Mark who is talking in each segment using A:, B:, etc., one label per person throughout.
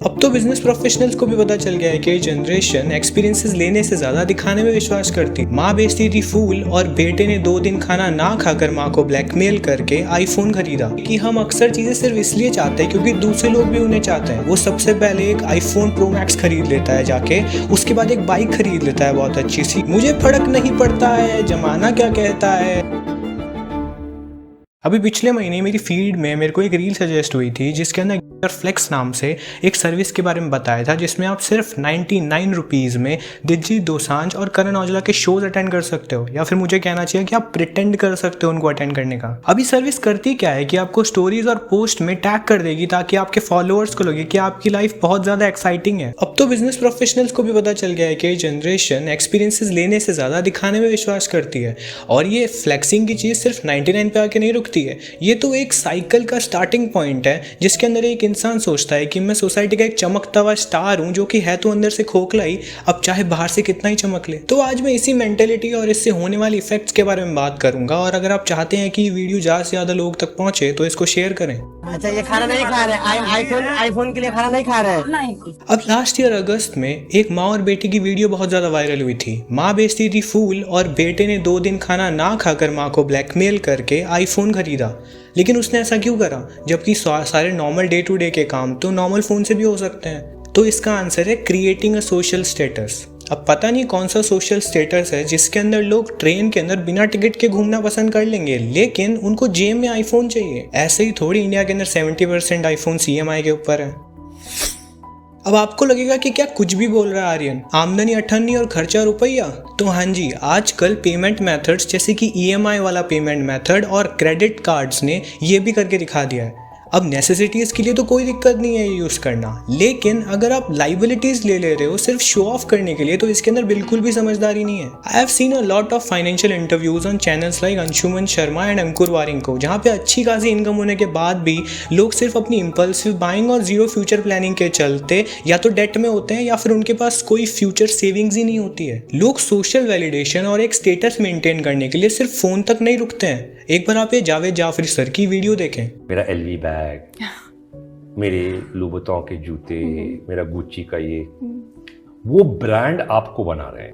A: अब तो business professionals को भी पता चल गया है कि ये जनरेशन एक्सपीरियंसेस लेने से ज्यादा दिखाने में विश्वास करती। माँ बेचती थी फूल और बेटे ने 2 दिन खाना ना खाकर माँ को ब्लैकमेल करके आईफोन खरीदा। कि हम अक्सर चीजें सिर्फ इसलिए चाहते हैं क्योंकि दूसरे लोग भी उन्हें चाहते हैं। वो सबसे पहले एक आईफोन प्रो मैक्स खरीद लेता है जाके, उसके बाद एक बाइक खरीद लेता है बहुत अच्छी सी। मुझे फर्क नहीं पड़ता है जमाना क्या कहता है। अभी पिछले महीने मेरी फीड में मेरे को एक रील सजेस्ट हुई थी जिसके अंदर फ्लेक्स नाम से एक सर्विस के बारे में बताया था, जिसमें आप सिर्फ 99 रुपीज़ में दिलजीत दोसांझ और करण औजला के शोज अटेंड कर सकते हो, या फिर मुझे कहना चाहिए कि आप प्रिटेंड कर सकते हो उनको अटेंड करने का। अभी सर्विस करती क्या है कि आपको स्टोरीज और पोस्ट में टैग कर देगी ताकि आपके फॉलोअर्स को लगे कि आपकी लाइफ बहुत ज़्यादा एक्साइटिंग है। अब तो बिजनेस प्रोफेशनल्स को भी पता चल गया है कि जनरेशन एक्सपीरियंसेस लेने से ज़्यादा दिखाने में विश्वास करती है, और ये फ्लेक्सिंग की चीज़ सिर्फ 99 पे आके नहीं रुकती है। ये तो एक साइकिल का स्टार्टिंग पॉइंट है जिसके अंदर एक इंसान सोचता है कि मैं सोसाइटी का एक चमकता हुआ स्टार हूं, जो कि है तो अंदर से खोखला ही, अब चाहे बाहर से कितना ही चमक ले। तो आज मैं इसी मेंटेलिटी और इससे होने वाली इफेक्ट्स के बारे में बात करूंगा, और अगर आप चाहते हैं कि वीडियो ज़्यादा से ज़्यादा लोग तक पहुंचे तो इसको शेयर करें।
B: अच्छा, ये खाना नहीं खा रहे, आईफोन के लिए खाना नहीं खा रहे नहीं।
A: अब लास्ट ईयर अगस्त में एक माँ और बेटे की वीडियो बहुत ज़्यादा वायरल हुई थी। माँ बेचती थी फूल और बेटे ने 2 दिन खाना ना खाकर माँ को ब्लैकमेल करके आईफोन खरीदा। लेकिन उसने ऐसा क्यों करा, जबकि सारे नॉर्मल डे टू डे के काम तो नॉर्मल फ़ोन से भी हो सकते हैं। तो इसका आंसर है क्रिएटिंग अ सोशल स्टेटस। अब पता नहीं कौन सा सोशल स्टेटस है जिसके अंदर लोग ट्रेन के अंदर बिना टिकट के घूमना पसंद कर लेंगे, लेकिन उनको जेब में आईफोन चाहिए। ऐसे ही थोड़ी इंडिया के अंदर 70% आईफोन CMI के ऊपर है। अब आपको लगेगा कि क्या कुछ भी बोल रहा है आर्यन, आमदनी 98 और खर्चा रुपया। तो हाँ जी, आजकल पेमेंट मेथड्स जैसे कि EMI वाला पेमेंट मेथड और क्रेडिट कार्ड्स ने ये भी करके दिखा दिया है। अब नेसेसिटीज़ के लिए तो कोई दिक्कत नहीं है ये यूज़ करना, लेकिन अगर आप लाइबिलिटीज़ ले रहे हो सिर्फ शो ऑफ करने के लिए, तो इसके अंदर बिल्कुल भी समझदारी नहीं है। I have seen a lot of financial interviews on channels like Anshuman Sharma and Ankur वारिंको, जहाँ पे अच्छी खासी इनकम होने के बाद भी लोग सिर्फ अपनी इम्पल्सिव बाइंग और जीरो फ्यूचर प्लानिंग के चलते या तो डेट में होते हैं या फिर उनके पास कोई फ्यूचर सेविंग्स ही नहीं होती है। लोग सोशल वैलिडेशन और एक स्टेटस मेंटेन करने के लिए सिर्फ फ़ोन तक नहीं रुकते हैं। एक बार आप ये जावेद जाफरी सर की वीडियो देखें।
C: मेरा LV बैग, मेरे लुबुतों के जूते, मेरा गुच्ची का ये, वो ब्रांड आपको बना रहे हैं।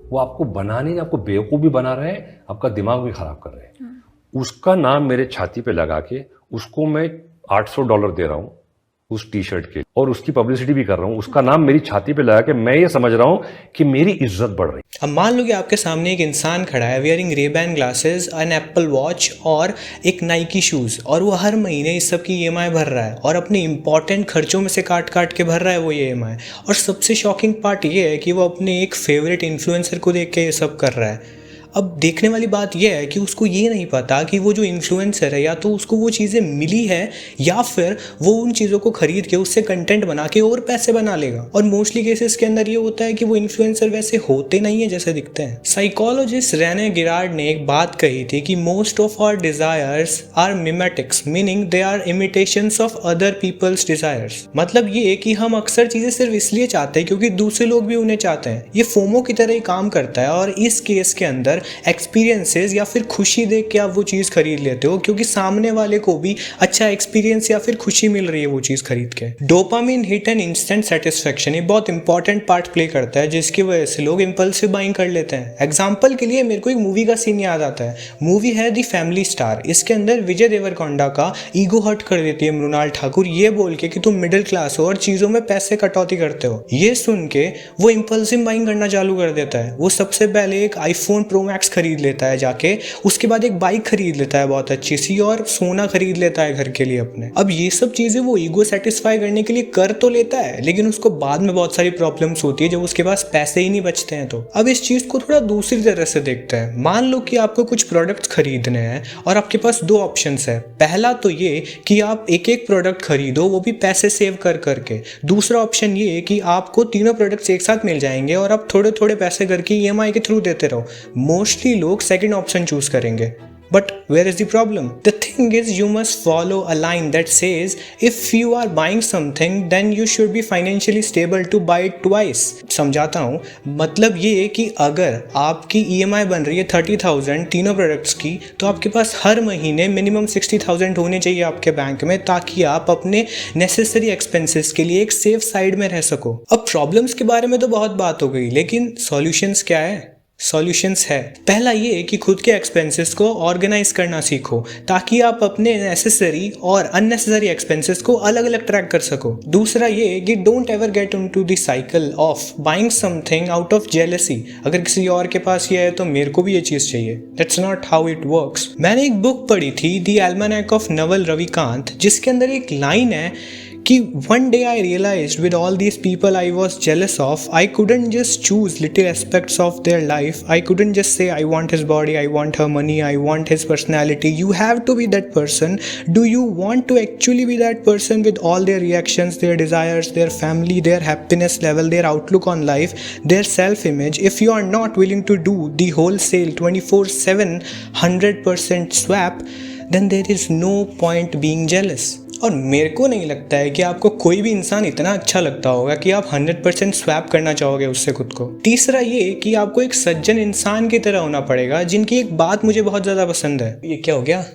C: वो आपको बना नहीं, आपको बेवकूफ़ भी बना रहे हैं, आपका दिमाग भी खराब कर रहे हैं। उसका नाम मेरे छाती पे लगा के उसको मैं $800 दे रहा हूँ उस टी-शर्ट के, और उसकी पब्लिसिटी भी कर रहा हूँ। उसका नाम मेरी छाती पे लगा के मैं ये समझ रहा हूँ कि मेरी इज्जत बढ़ रही है।
A: अब मान लो कि आपके सामने एक इंसान खड़ा है wearing Ray Ban glasses, an Apple watch और एक नाइकी शूज़, और वो हर महीने इस सब की EMI भर रहा है और अपने इंपॉर्टेंट खर्चों में से काट काट के भर रहा है वो EMI। और सबसे शॉकिंग पार्ट ये है कि वो अपने एक फेवरेट इन्फ्लुएंसर को देख के ये सब कर रहा है। अब देखने वाली बात यह है कि उसको ये नहीं पता कि वो जो इन्फ्लुएंसर है या तो उसको वो चीज़ें मिली है या फिर वो उन चीज़ों को खरीद के उससे कंटेंट बना के और पैसे बना लेगा। और मोस्टली केसेस के अंदर ये होता है कि वो इन्फ्लुएंसर वैसे होते नहीं है जैसे दिखते हैं। साइकोलॉजिस्ट रेने गिरार्ड ने एक बात कही थी कि most of our desires are mimetics, meaning they are imitations of other peoples desires. मतलब ये कि हम अक्सर चीज़ें सिर्फ इसलिए चाहते हैं क्योंकि दूसरे लोग भी उन्हें चाहते हैं। ये फोमो की तरह ही काम करता है, और इस केस के अंदर एक्सपीरियंसेस या फिर खुशी देख के आप वो चीज़ खरीद लेते हो क्योंकि सामने वाले को भी अच्छा एक्सपीरियंस या फिर खुशी मिल रही है वो चीज़ खरीद के। Dopamine hit and instant satisfaction ये बहुत इंपॉर्टेंट पार्ट प्ले करता है, जिसकी वजह से लोग इंपल्सिव बाइंग कर लेते हैं। एग्जाम्पल के लिए मेरे को एक मूवी का सीन याद आता है। मूवी है दी फैमिली स्टार। इसके अंदर विजय देवरकोंडा का ईगो हर्ट कर देती है मृणाल ठाकुर ये बोल के कि तुम मिडिल क्लास हो और चीज़ों में पैसे कटौती करते हो। ये सुन के वो इंपल्सिव बाइंग करना चालू कर देता है। वो सबसे पहले एक आईफोन प्रो मैक्स खरीद लेता है जाके, उसके बाद एक बाइक खरीद लेता है बहुत अच्छी सी, और सोना खरीद लेता है घर के लिए अपने। अब ये सब चीजें वो ईगो सेटिस्फाई करने के लिए कर तो लेता है, लेकिन उसको बाद में बहुत सारी प्रॉब्लम्स होती है जब उसके पास पैसे ही नहीं बचते हैं। तो अब इस चीज को थोड़ा दूसरी तरह से देखते हैं। मान लो कि आपको कुछ प्रोडक्ट्स खरीदने हैं और आपके पास 2 ऑप्शंस है। पहला तो ये कि आप एक एक प्रोडक्ट खरीदो, वो भी पैसे सेव कर करके। दूसरा ऑप्शन ये कि आपको तीनों प्रोडक्ट्स एक साथ मिल जाएंगे और आप थोड़े थोड़े पैसे करके EMI के थ्रू देते रहो। मोस्टली लोग सेकंड ऑप्शन चूज करेंगे। But where is the problem? The thing is, you must follow a line that says if you are buying something then you should be financially stable to buy it twice. समझाता हूँ, मतलब ये कि अगर आपकी EMI बन रही है 30,000 तीनों प्रोडक्ट्स की, तो आपके पास हर महीने मिनिमम 60,000 होने चाहिए आपके बैंक में, ताकि आप अपने नेसेसरी एक्सपेंसेस के लिए एक सेफ साइड में रह सको। अब प्रॉब्लम्स के बारे में तो बहुत बात हो गई, लेकिन सॉल्यूशंस क्या है? सॉल्यूशंस है, पहला ये कि खुद के एक्सपेंसेस को ऑर्गेनाइज करना सीखो, ताकि आप अपने नेसेसरी और अननेसेसरी एक्सपेंसेस को अलग अलग ट्रैक कर सको। दूसरा ये कि don't ever get into the cycle of buying something out of jealousy. अगर किसी और के पास ये है तो मेरे को भी ये चीज़ चाहिए। That's not how it works. मैंने एक बुक पढ़ी थी, द एल्मानैक ऑफ नवल रविकांत, जिसके अंदर एक लाइन है कि one day I realized with all these people I was jealous of, I couldn't just choose little aspects of their life. I couldn't just say I want his body, I want her money, I want his personality. You have to be that person. Do you want to actually be that person with all their reactions, their desires, their family, their happiness level, their outlook on life, their self-image? If you are not willing to do the wholesale 24/7 100% swap, then there is no point being jealous. और मेरे को नहीं लगता है कि आपको कोई भी इंसान इतना अच्छा लगता होगा कि आप 100% स्वैप करना चाहोगे उससे खुद को। तीसरा ये कि आपको एक सज्जन इंसान की तरह होना पड़ेगा, जिनकी एक बात मुझे बहुत ज़्यादा पसंद है। ये क्या हो गया?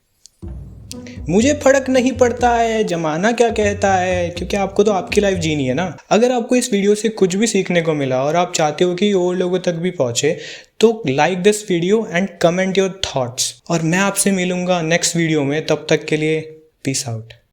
A: मुझे फर्क नहीं पड़ता है जमाना क्या कहता है, क्योंकि आपको तो आपकी लाइफ जीनी है ना। अगर आपको इस वीडियो से कुछ भी सीखने को मिला और आप चाहते हो कि और लोगों तक भी पहुंचे, तो like this video and comment your thoughts. और मैं आपसे मिलूंगा नेक्स्ट वीडियो में, तब तक के लिए पीस आउट।